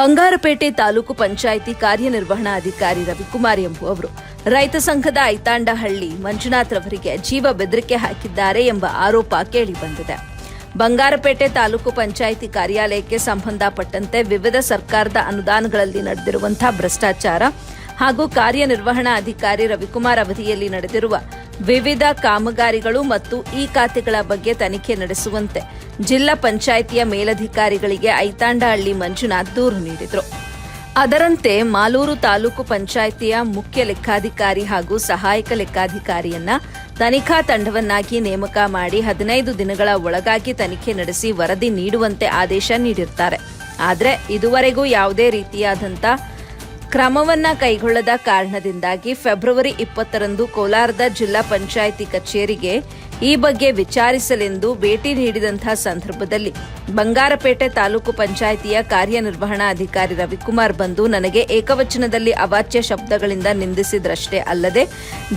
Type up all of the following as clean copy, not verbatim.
ಬಂಗಾರಪೇಟೆ ತಾಲೂಕು ಪಂಚಾಯಿತಿ ಕಾರ್ಯನಿರ್ವಹಣಾಧಿಕಾರಿ ರವಿಕುಮಾರ್ ಎಂಬುವವರು ರೈತ ಸಂಘದ ಐತಾಂಡಹಳ್ಳಿ ಮಂಜುನಾಥ್ ರವರಿಗೆ ಜೀವ ಬೆದರಿಕೆ ಹಾಕಿದ್ದಾರೆ ಎಂಬ ಆರೋಪ ಕೇಳಿಬಂದಿದೆ. ಬಂಗಾರಪೇಟೆ ತಾಲೂಕು ಪಂಚಾಯಿತಿ ಕಾರ್ಯಾಲಯಕ್ಕೆ ಸಂಬಂಧಪಟ್ಟಂತೆ ವಿವಿಧ ಸರ್ಕಾರದ ಅನುದಾನಗಳಲ್ಲಿ ನಡೆದಿರುವಂತಹ ಭ್ರಷ್ಟಾಚಾರ ಹಾಗೂ ಕಾರ್ಯನಿರ್ವಹಣಾಧಿಕಾರಿ ರವಿಕುಮಾರ್ ಅವಧಿಯಲ್ಲಿ ನಡೆದಿರುವ ವಿವಿಧ ಕಾಮಗಾರಿಗಳು ಮತ್ತು ಈ ಖಾತೆಗಳ ಬಗ್ಗೆ ತನಿಖೆ ನಡೆಸುವಂತೆ ಜಿಲ್ಲಾ ಪಂಚಾಯಿತಿಯ ಮೇಲಧಿಕಾರಿಗಳಿಗೆ ಐತಾಂಡಹಳ್ಳಿ ಮಂಜುನಾಥ್ ದೂರು ನೀಡಿದರು. ಅದರಂತೆ ಮಾಲೂರು ತಾಲೂಕು ಪಂಚಾಯಿತಿಯ ಮುಖ್ಯ ಲೆಕ್ಕಾಧಿಕಾರಿ ಹಾಗೂ ಸಹಾಯಕ ಲೆಕ್ಕಾಧಿಕಾರಿಯನ್ನ ತನಿಖಾ ತಂಡವನ್ನಾಗಿ ನೇಮಕ ಮಾಡಿ 15 ದಿನಗಳ ಒಳಗಾಗಿ ತನಿಖೆ ನಡೆಸಿ ವರದಿ ನೀಡುವಂತೆ ಆದೇಶ ನೀಡಿರುತ್ತಾರೆ. ಆದರೆ ಇದುವರೆಗೂ ಯಾವುದೇ ರೀತಿಯಾದಂಥ ಕ್ರಮವನ್ನ ಕೈಗೊಳ್ಳದ ಕಾರಣದಿಂದಾಗಿ ಫೆಬ್ರವರಿ 20ರಂದು ಕೋಲಾರದ ಜಿಲ್ಲಾ ಪಂಚಾಯಿತಿ ಕಚೇರಿಗೆ ಈ ಬಗ್ಗೆ ವಿಚಾರಿಸಲೆಂದು ಭೇಟಿ ನೀಡಿದಂತಹ ಸಂದರ್ಭದಲ್ಲಿ ಬಂಗಾರಪೇಟೆ ತಾಲೂಕು ಪಂಚಾಯಿತಿಯ ಕಾರ್ಯನಿರ್ವಹಣಾಧಿಕಾರಿ ರವಿಕುಮಾರ್ ಬಂದು ನನಗೆ ಏಕವಚನದಲ್ಲಿ ಅವಾಚ್ಯ ಶಬ್ದಗಳಿಂದ ನಿಂದಿಸಿದ್ರಷ್ಟೇ ಅಲ್ಲದೆ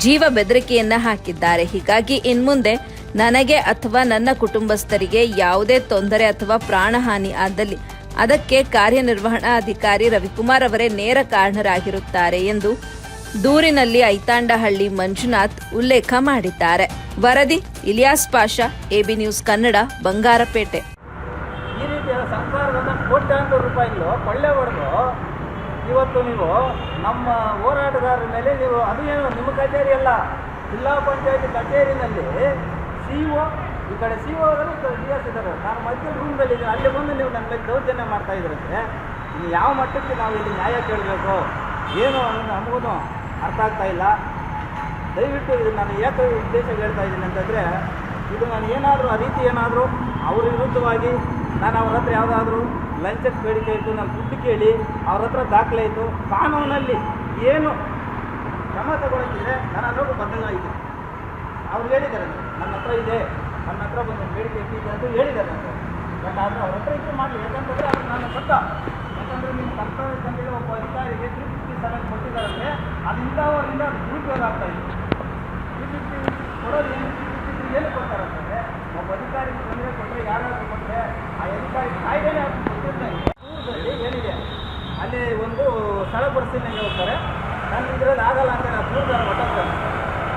ಜೀವ ಬೆದರಿಕೆಯನ್ನ ಹಾಕಿದ್ದಾರೆ. ಹೀಗಾಗಿ ಇನ್ಮುಂದೆ ನನಗೆ ಅಥವಾ ನನ್ನ ಕುಟುಂಬಸ್ಥರಿಗೆ ಯಾವುದೇ ತೊಂದರೆ ಅಥವಾ ಪ್ರಾಣಹಾನಿ ಆದಲ್ಲಿ ಅದಕ್ಕೆ ಕಾರ್ಯನಿರ್ವಹಣಾಧಿಕಾರಿ ರವಿಕುಮಾರ್ ಅವರೇ ನೇರ ಕಾರಣರಾಗಿರುತ್ತಾರೆ ಎಂದು ದೂರಿನಲ್ಲಿ ಐತಾಂಡಹಳ್ಳಿ ಮಂಜುನಾಥ್ ಉಲ್ಲೇಖ ಮಾಡಿದ್ದಾರೆ. ವರದಿ ಇಲಿಯಾಸ್ ಪಾಷಾ, ಎಬಿ ನ್ಯೂಸ್ ಕನ್ನಡ, ಬಂಗಾರಪೇಟೆ. ಈ ರೀತಿಯ ಸರ್ಕಾರದಿಂದ ಕೋಟ್ಯಾಂತರ ರೂಪಾಯಿಗಳು ಕೊಳ್ಳೆ ಹೊಡೆದು ಇವತ್ತು ನೀವು ನಮ್ಮ ಹೋರಾಟಗಾರರ ಮೇಲೆ ನೀವು ಅದು ಏನು ನಿಮ್ಮ ಕಚೇರಿ ಅಲ್ಲ, ಜಿಲ್ಲಾ ಪಂಚಾಯತಿ ಕಚೇರಿನಲ್ಲಿ ಸಿಇಒ ಈ ಕಡೆ ಸಿಇಒ ಅವರು ಡಿ.ಎಸ್ ಇದ್ದಾರೆ. ನಾನು ಮಧ್ಯ ರೂಮ್ದಲ್ಲಿದ್ದೀನಿ, ಅಲ್ಲಿ ಬಂದು ನೀವು ನನ್ನ ಮೇಲೆ ದೌರ್ಜನ್ಯ ಮಾಡ್ತಾ ಇದ್ರಂತೆ. ನೀವು ಯಾವ ಮಟ್ಟಕ್ಕೆ ನಾವು ಇಲ್ಲಿ ನ್ಯಾಯ ಕೇಳಬೇಕು ಏನು ಅನ್ನೋದು ನಮಗೂ ಅರ್ಥ ಆಗ್ತಾ ಇಲ್ಲ. ದಯವಿಟ್ಟು ಇದು ನಾನು ಏಕ ಉದ್ದೇಶ ಹೇಳ್ತಾ ಇದ್ದೀನಿ ಅಂತಂದರೆ, ಇದು ನಾನು ಏನಾದರೂ ಆ ರೀತಿ ಏನಾದರೂ ಅವ್ರ ವಿರುದ್ಧವಾಗಿ ನಾನು ಅವ್ರ ಹತ್ರ ಯಾವುದಾದ್ರೂ ಲಂಚಕ್ಕೆ ಬೇಡಿಕೆ ಇತ್ತು, ನಾನು ದುಡ್ಡು ಕೇಳಿ ಅವ್ರ ಹತ್ರ ದಾಖಲೆ ಇತ್ತು, ಕಾನೂನಲ್ಲಿ ಏನು ಕ್ರಮ ತಗೊಳ್ತಿದ್ರೆ ನಾನು ಅದಕ್ಕೂ ಬದ್ಧ ಇದ್ದೀನಿ. ಅವ್ರು ಹೇಳಿದ್ದಾರೆ ನನ್ನ ಹತ್ರ ಇದೆ, ನನ್ನ ಹತ್ರ ಬಂದು ಬೇಡಿಕೆ ಇಟ್ಟಿದೆ ಅಂತ ಹೇಳಿದ್ದಾರೆ ನನಗೆ. ಬಟ್ ಆದರೆ ಅವ್ರ ಹತ್ರ ಇಟ್ಟು ಮಾಡಲಿ, ಯಾಕಂತಂದರೆ ಅದು ನಾನು ಬದ್ಧ. ಯಾಕಂದರೆ ನಿಮ್ಮ ಕರ್ತವ್ಯ ತಂಡದಲ್ಲಿ ಒಬ್ಬ ಅಧಿಕಾರಿಗೆ 357 ಕೊಟ್ಟಿದ್ದಾರಂದರೆ ಅದು ಇಂಥವರಿಂದ ದುರುಪಯೋಗ ಆಗ್ತಾಯಿದೆ. 350 ಕೊಡೋದು ಏನು ಕೊಡ್ತಾರಂತಂದರೆ, ಒಬ್ಬ ಅಧಿಕಾರಿಗೆ ತೊಂದರೆ ಕೊಟ್ಟರೆ ಯಾರಾದರೂ ಕೊಟ್ಟರೆ ಆ ಅಧಿಕಾರಿ ಕಾಯ್ದೆನೇ ಹಾಕಿ ಕೊಟ್ಟಿರ್ತಾರೆ. ದೂರದಲ್ಲಿ ಏನಿದೆ ಅಲ್ಲಿ ಒಂದು ಸ್ಥಳ ಪರಿಶೀಲನೆಗೆ ಹೋಗ್ತಾರೆ, ನನ್ನ ಇದರಲ್ಲಿ ಆಗಲ್ಲ ಅಂತ ನಾನು ದೂರದಾರ ಹೊಟ್ಟೋಗ್ತಾರೆ.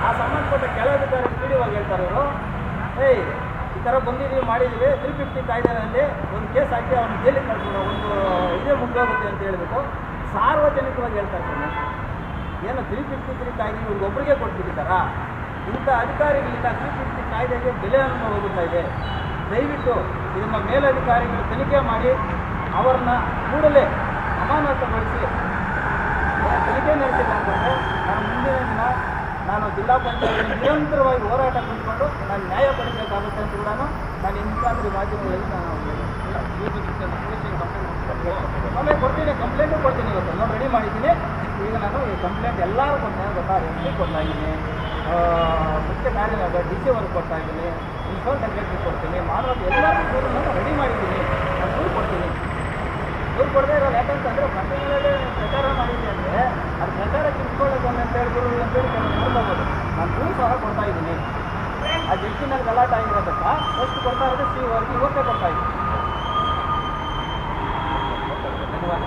ಆ ಸಂಬಂಧಪಟ್ಟ ಕೆಲ ಅಧಿಕಾರಿ ಪೀಡಿವಾಗಿ ಹೇಳ್ತಾರೆ ಅವರು, ಈ ಥರ ಬಂದಿದ್ದೀವಿ ಮಾಡಿದ್ದೀವಿ, 350 ಕಾಯ್ದೆನಲ್ಲಿ ಒಂದು ಕೇಸ್ ಹಾಕಿ ಅವ್ನು ಜೈಲಿಗೆ ಕಳಿಸೋದು ಒಂದು ಇದೇ ಮುಗ್ದೋಗುತ್ತೆ ಅಂತ ಹೇಳಿಬಿಟ್ಟು ಸಾರ್ವಜನಿಕವಾಗಿ ಹೇಳ್ತಾರೆ. ಏನು 353 ಕಾಯ್ದೆ ಇವ್ರಿಗೊಬ್ಬರಿಗೆ ಕೊಟ್ಬಿಟ್ಟಿದ್ದಾರಾ? ಇಂಥ ಅಧಿಕಾರಿಗಳಿಂದ 350 ಕಾಯ್ದೆಗೆ ಬೆಲೆ ಅನ್ನೋ ಹೋಗುತ್ತಾ ಇದೆ. ದಯವಿಟ್ಟು ಇದನ್ನು ಮೇಲಧಿಕಾರಿಗಳು ತನಿಖೆ ಮಾಡಿ ಅವರನ್ನ ಕೂಡಲೇ ಅಮಾನತುಗೊಳಿಸಿ ತನಿಖೆ ನಡೆಸಿಲ್ಲ ಅಂತಂದರೆ ನಾನು ಮುಂದಿನ ದಿನ ನಾನು ಜಿಲ್ಲಾ ಪಂಚಾಯತ್ ನಿರಂತರವಾಗಿ ಹೋರಾಟ ಮಾಡಿಕೊಂಡು ನಾನು ನ್ಯಾಯ ಪಡಿಸಬೇಕಾಗುತ್ತೆ ಅಂತ ಕೂಡ ನಾನು ಇಂಥಾದ್ರಿ ಮಾಧ್ಯಮಗಳಲ್ಲಿ ನಾನು ಆಮೇಲೆ ಕೊಡ್ತೀನಿ, ಕಂಪ್ಲೇಂಟು ಕೊಡ್ತೀನಿ. ಇವತ್ತು ನಾನು ರೆಡಿ ಮಾಡಿದ್ದೀನಿ. ಈಗ ನಾನು ಈ ಕಂಪ್ಲೇಂಟ್ ಎಲ್ಲರೂ ಕೊಡ್ತೇನೆ ಗೊತ್ತಾ, MP ಕೊಡ್ತಾ ಇದ್ದೀನಿ, ಮುಖ್ಯ ಕಾರ್ಯಾಲಯ DC ಅವ್ರಿಗೆ ಕೊಡ್ತಾ ಇದ್ದೀನಿ, ಇನ್ಫಾರ್ಮ್ ಸೆಕ್ರೆಟರಿ ಕೊಡ್ತೀನಿ, ಮಾನವ ಎಲ್ಲರೂ ದೂರು ನಾನು ರೆಡಿ ಮಾಡಿದ್ದೀನಿ. ನಾನು ದೂರು ಕೊಡ್ತೀನಿ. ದೂರು ಕೊಡದೇ ಇರೋದು ಯಾಕಂತಂದರೆ ಪಟ್ಟಣಗಳಲ್ಲಿ ಪ್ರಚಾರ ಮಾಡಿದ್ದೆ ಅಂದರೆ ಅದು ಪ್ರಚಾರ ಕಿತ್ಕೊಳ್ಳೋದು ಅಂತ ಹೇಳಿದ್ರು ಅಂತೇಳಿ ಕೆಲವು ನೋಡ್ಬೋದು. ನಾನು ದೂರು ಸಹ ಕೊಡ್ತಾ ಇದ್ದೀನಿ. ಆ ಜಡ್ಜಿನಲ್ಲಿ ಗಲಾಟೆ ಆಗಿರೋದಕ್ಕೆ ಎಷ್ಟು ಕೊಡ್ತಾ ಇರೋದು ಸಿ ಅವ್ರಿಗೆ ಇವತ್ತೇ ಕೊಡ್ತಾ ಇದ್ದೀನಿ. ಧನ್ಯವಾದ.